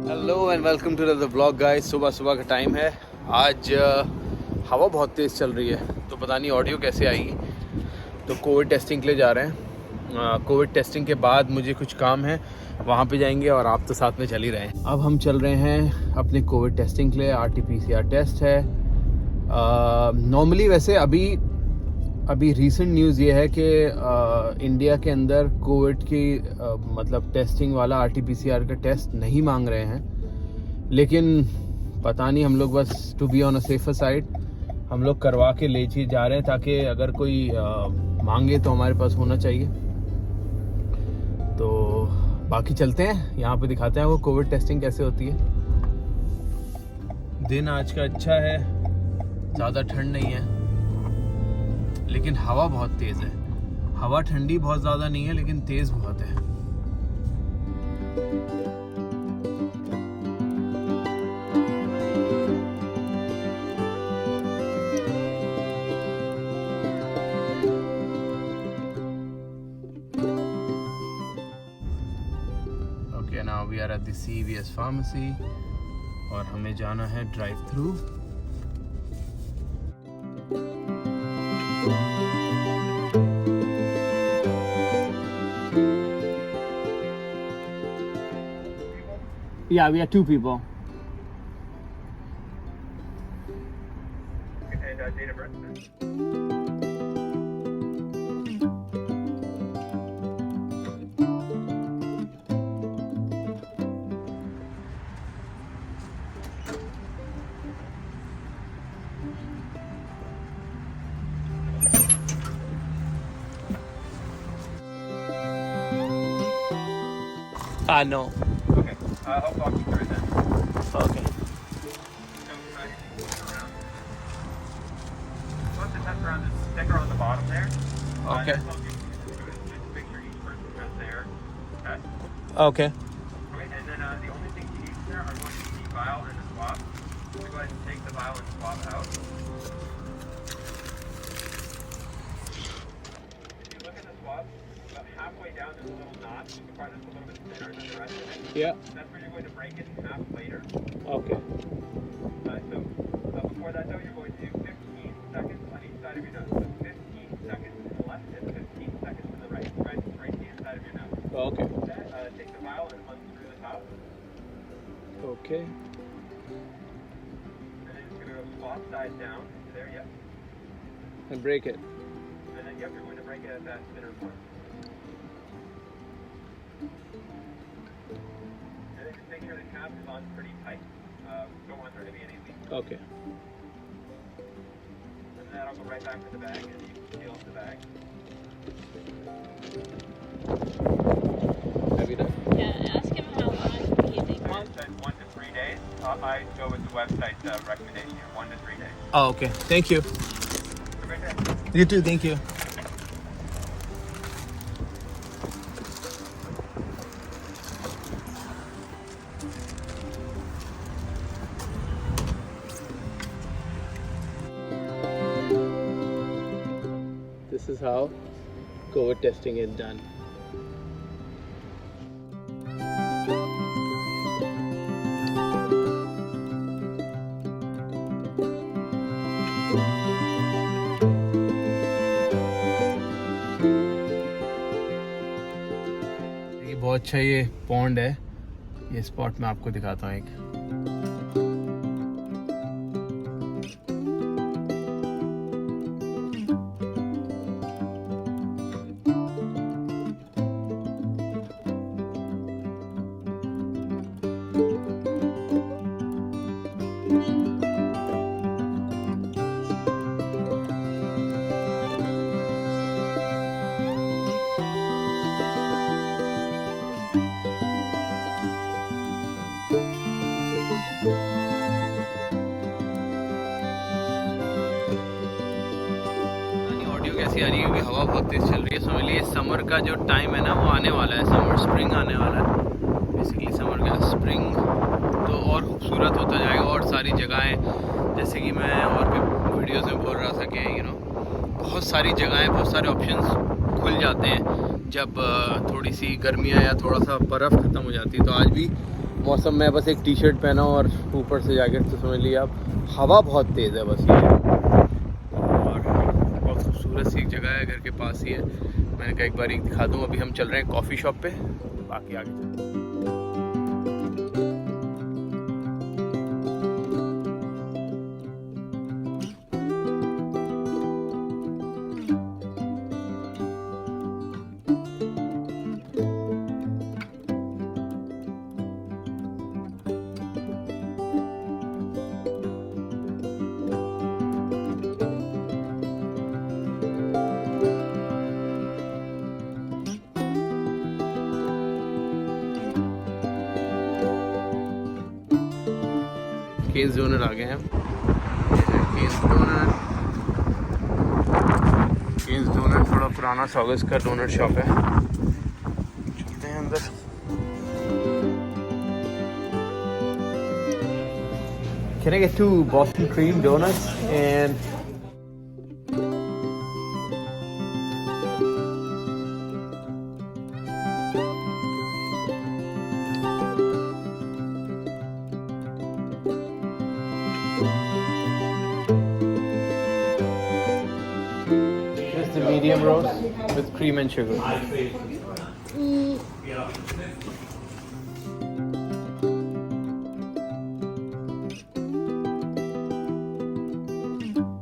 Hello and welcome to the vlog guys. सुबह का time है। आज हवा बहुत तेज़ चल रही है, तो पता नहीं ऑडियो कैसे आएगी। तो कोविड टेस्टिंग के लिए जा रहे हैं। कोविड टेस्टिंग के बाद मुझे कुछ काम है, वहाँ पे जाएंगे और आप तो साथ में चल ही रहे हैं। अब हम चल रहे हैं अपने कोविड टेस्टिंग के लिए। RT-PCR टेस्ट है। नॉर्मली वैसे अभी रीसेंट न्यूज़ ये है कि इंडिया के अंदर कोविड की मतलब टेस्टिंग वाला RT-PCR का टेस्ट नहीं मांग रहे हैं, लेकिन पता नहीं, हम लोग बस to be on a safer side हम लोग करवा के ले जा रहे हैं, ताकि अगर कोई मांगे तो हमारे पास होना चाहिए। तो बाकी चलते हैं, यहाँ पे दिखाते हैं वो कोविड टेस्टिंग कैसे होती है। दिन आज का अच्छा है, ज़्यादा ठंड नहीं है, लेकिन हवा बहुत तेज़ है। हवा ठंडी बहुत ज़्यादा नहीं है, लेकिन तेज़ बहुत है। Okay, now we are at the CVS pharmacy और हमें जाना है drive through. Yeah, we are 2 people. And date of birth, please. No. Okay, I'll walk you through then. Okay. So, around. Once the test around the sticker on the bottom there. Okay. That's all you need to do is just make sure each person has there. Okay. Okay. Okay, and then the only things you need there are going to be the vial and the swab. So go ahead and take the vial and swab out. If you look at the swab, about halfway down there's a little notch. You can find this a little bit thinner than the rest of it. Yeah. That's where you're going to break it in half later. Okay. So before that though, you're going to do 15 seconds on each side of your nose. So 15 seconds to the left and 15 seconds to the right. Right to the inside of your nose. Okay. Okay, take the vial and unscrew the top. Okay. And then it's going to go swap side down to there, yep. And break it. And then, yep, you're going to break it at that thinner point. And then just make sure the cap is on pretty tight. Don't want there to be any leak. Okay. And then that'll go right back to the bag and you can seal up the bag. Have you done? Yeah, ask him how long he thinks. So it said 1 to 3 days. I go with the website recommendation here, 1 to 3 days. Oh, okay. Thank you. Have a great day. You too. Thank you. This is how COVID testing is done. ये बहुत अच्छा ये pond है। ये spot मैं आपको दिखाता हूँ एक। ऑडियो कैसी आ रही है क्योंकि हवा बहुत तेज चल रही है। समझ लीजिए समर का जो टाइम है ना वो आने वाला है। समर स्प्रिंग आने वाला है। बेसिकली समर का स्प्रिंग तो और खूबसूरत होता जाएगा और सारी जगहें, जैसे कि मैं और भी वीडियोस में बोल रहा था कि बहुत सारी जगहें, बहुत सारे ऑप्शंस खुल जाते हैं जब थोड़ी सी गर्मियाँ या थोड़ा सा बर्फ़ ख़त्म हो जाती है। तो आज भी मौसम में बस एक टी शर्ट पहना और ऊपर से जैकेट, तो समझ लिया आप हवा बहुत तेज़ है बस ये। और बहुत खूबसूरत सी एक जगह है, घर के पास ही है। मैंने कहा एक बार दिखा दूँ। अभी हम चल रहे हैं कॉफ़ी शॉप पे, बाकी आगे चलते हैं। केन्स डोनर आ गए हैं। केन्स डोनर थोड़ा पुराना सॉगस का डोनर शॉप है। चलते हैं अंदर। Can I get 2 Boston cream donuts and just the medium roast with cream and sugar.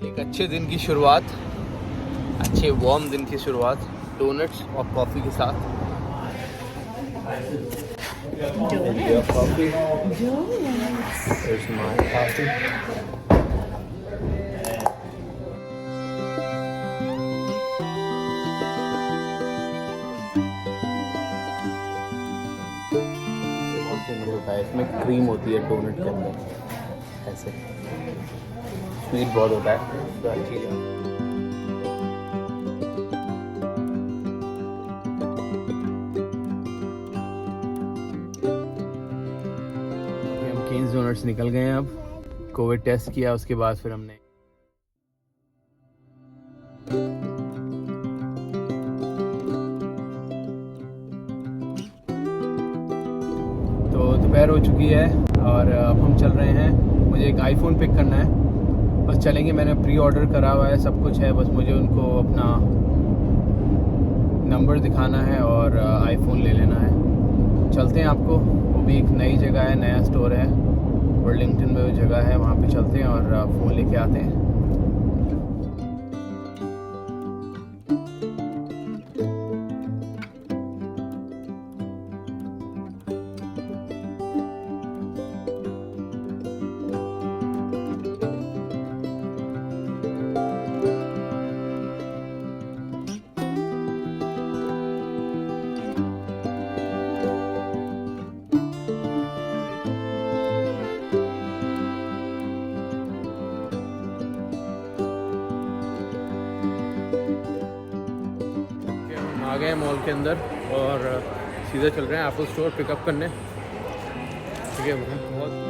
एक अच्छे दिन की शुरुआत, अच्छे वार्म दिन की शुरुआत डोनट्स और कॉफ़ी के साथ। Your coffee. There's my coffee. इसमें क्रीम होती है डोनट के अंदर, ऐसे स्वीट बहुत होता है तो अच्छी है। हम केन्स डोनट्स निकल गए हैं। अब कोविड टेस्ट किया, उसके बाद फिर हमने दोपहर हो चुकी है और अब हम चल रहे हैं। मुझे एक आईफोन पिक करना है, बस चलेंगे। मैंने प्री ऑर्डर करा हुआ है, सब कुछ है, बस मुझे उनको अपना नंबर दिखाना है और आईफोन ले लेना है। चलते हैं, आपको वो भी एक नई जगह है, नया स्टोर है वर्लिंगटन में, वो जगह है, वहाँ पे चलते हैं और फ़ोन लेके आते हैं। आ गए मॉल के अंदर और सीधा चल रहे हैं एप्पल स्टोर पिकअप करने। ठीक है, बहुत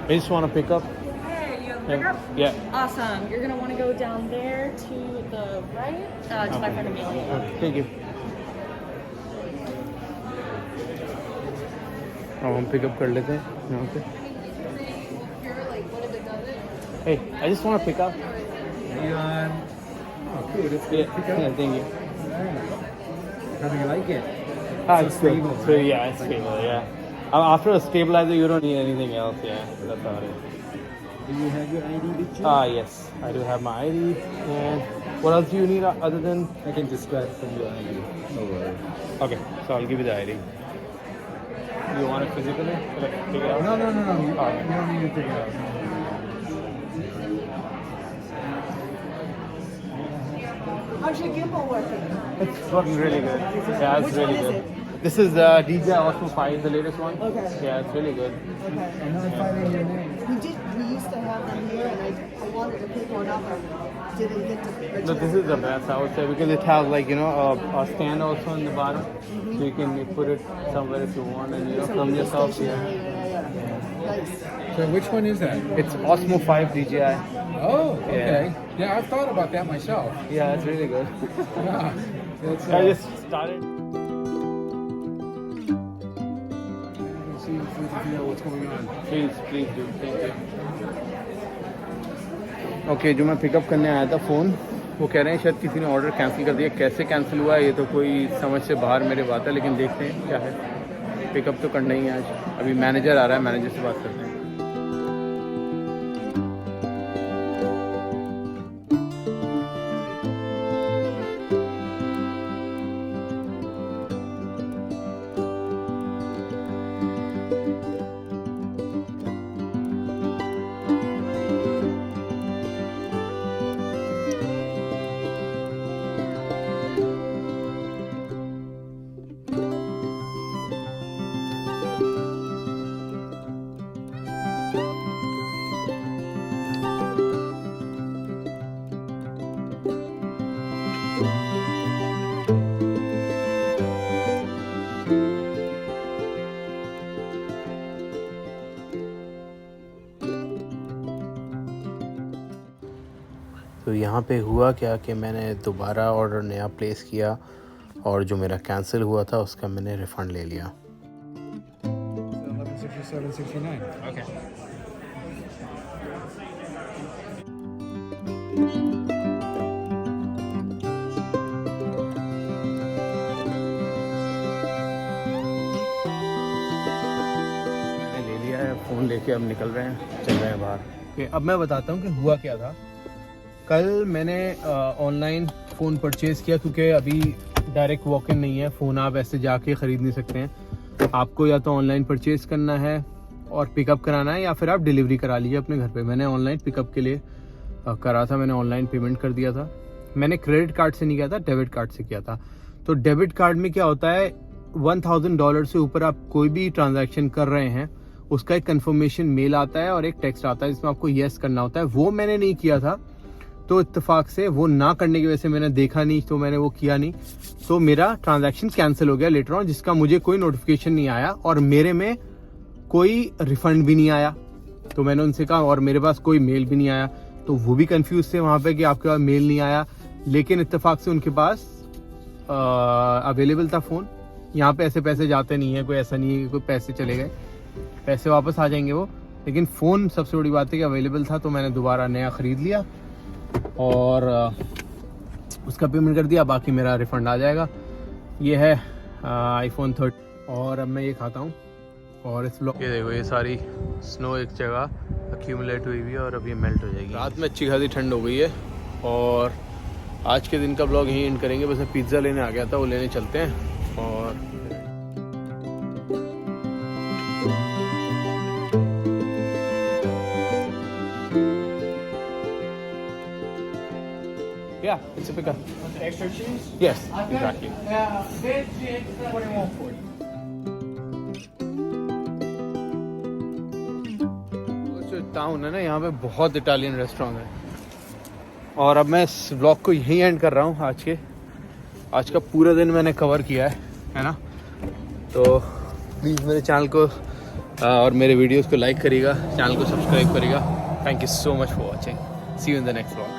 I just want to pick up. Yeah. Awesome. You're going to want to go down there to the right, to my friend Amelia. Thank you. अब हम पिकअप कर लेते हैं यहाँ पे। Hey, I just want to pick up. Oh, cool. That's good. Yeah, thank you. How do you like it? It's stable. So yeah, it's stable. Yeah. After a stabilizer, you don't need anything else. Yeah, that's how it is. Do you have your ID with you? Yes, I do have my ID. And what else do you need other than? I can just grab from your ID. No worries. Okay, so I'll give you the ID. You want it physically? Should I take it out? No. You All right. don't need to take it out. How's your gimbal working? It's working really good. Yeah, it's Which really one is good. it? This is DJI Osmo 5, the latest one. Okay. Yeah, it's really good. Okay. I'm not finding your name. We used to have have them here, and I wanted to pick one up and didn't get to. No, this is the best, I would say, because it has like, you know, a stand also in the bottom, so you can put it somewhere if you want, and you know, from yourself. Yeah. Yeah. Nice. So which one is that? It's Osmo 5 DJI. Oh, okay. Yeah, I've thought about that myself. Yeah, it's really good. Yeah. It's, I just started. see if we can figure out what's going on. Please do. Thank you. Okay जो मैं pickup करने आया था phone, वो कह रहे हैं शायद किसी ने ऑर्डर कैंसिल कर दिया। कैसे कैंसिल हुआ ये तो कोई समझ से बाहर मेरे बात है, लेकिन देखते हैं क्या है। पिकअप तो करना ही है आज। अभी मैनेजर आ रहा है, मैनेजर से बात करते हैं। तो यहाँ पे हुआ क्या कि मैंने दोबारा ऑर्डर नया प्लेस किया और जो मेरा कैंसिल हुआ था उसका मैंने रिफ़ंड ले लिया। 1167.69. ओके मैंने ले लिया है फ़ोन लेके, अब निकल रहे हैं, चल रहे हैं बाहर। अब मैं बताता हूँ कि हुआ क्या था। कल मैंने ऑनलाइन फ़ोन परचेज़ किया, क्योंकि अभी डायरेक्ट वॉक इन नहीं है, फ़ोन आप ऐसे जाके ख़रीद नहीं सकते हैं। आपको या तो ऑनलाइन परचेज़ करना है और पिकअप कराना है, या फिर आप डिलीवरी करा लीजिए अपने घर पे। मैंने ऑनलाइन पिकअप के लिए करा था, मैंने ऑनलाइन पेमेंट कर दिया था। मैंने क्रेडिट कार्ड से नहीं किया था, डेबिट कार्ड से किया था। तो डेबिट कार्ड में क्या होता है, $1000 से ऊपर आप कोई भी ट्रांजैक्शन कर रहे हैं उसका एक कंफर्मेशन मेल आता है और एक टेक्स्ट आता है जिसमें आपको येस करना होता है। वो मैंने नहीं किया था, तो इत्तेफाक से वो ना करने की वजह से मैंने देखा नहीं, तो मैंने वो किया नहीं, तो मेरा ट्रांजैक्शन कैंसिल हो गया लेटर ऑन, जिसका मुझे कोई नोटिफिकेशन नहीं आया और मेरे में कोई रिफंड भी नहीं आया। तो मैंने उनसे कहा, और मेरे पास कोई मेल भी नहीं आया, तो वो भी कंफ्यूज थे वहाँ पे कि आपके पास मेल नहीं आया। लेकिन इत्तेफाक से उनके पास अवेलेबल था फ़ोन। यहाँ पे ऐसे पैसे जाते नहीं है, कोई ऐसा नहीं है कि कोई पैसे चले गए, पैसे वापस आ जाएंगे वो। लेकिन फ़ोन सबसे बड़ी बात है कि अवेलेबल था, तो मैंने दोबारा नया ख़रीद लिया और उसका पेमेंट कर दिया। बाकी मेरा रिफ़ंड आ जाएगा। ये है iPhone 13 और अब मैं ये खाता हूँ। और इस ब्लॉग ये देखो, ये सारी स्नो एक जगह अक्यूमुलेट हुई हुई है और अब ये मेल्ट हो जाएगी। रात में अच्छी खासी ठंड हो गई है और आज के दिन का ब्लॉग यहीं एंड करेंगे। बस मैं पिज़्ज़ा लेने आ गया था, वो लेने चलते हैं। और yeah, it's a pickup. Extra cheese? Yes, exactly. जो टाउन है ना, यहाँ पे बहुत इटालियन रेस्टोरेंट है। और अब मैं इस ब्लॉग को यहीं एंड कर रहा हूँ। आज का पूरा दिन मैंने कवर किया है ना। तो प्लीज़ मेरे चैनल को और मेरे वीडियोस को लाइक करिएगा, चैनल को सब्सक्राइब करिएगा। Thank you so much for watching. See you in the next blog.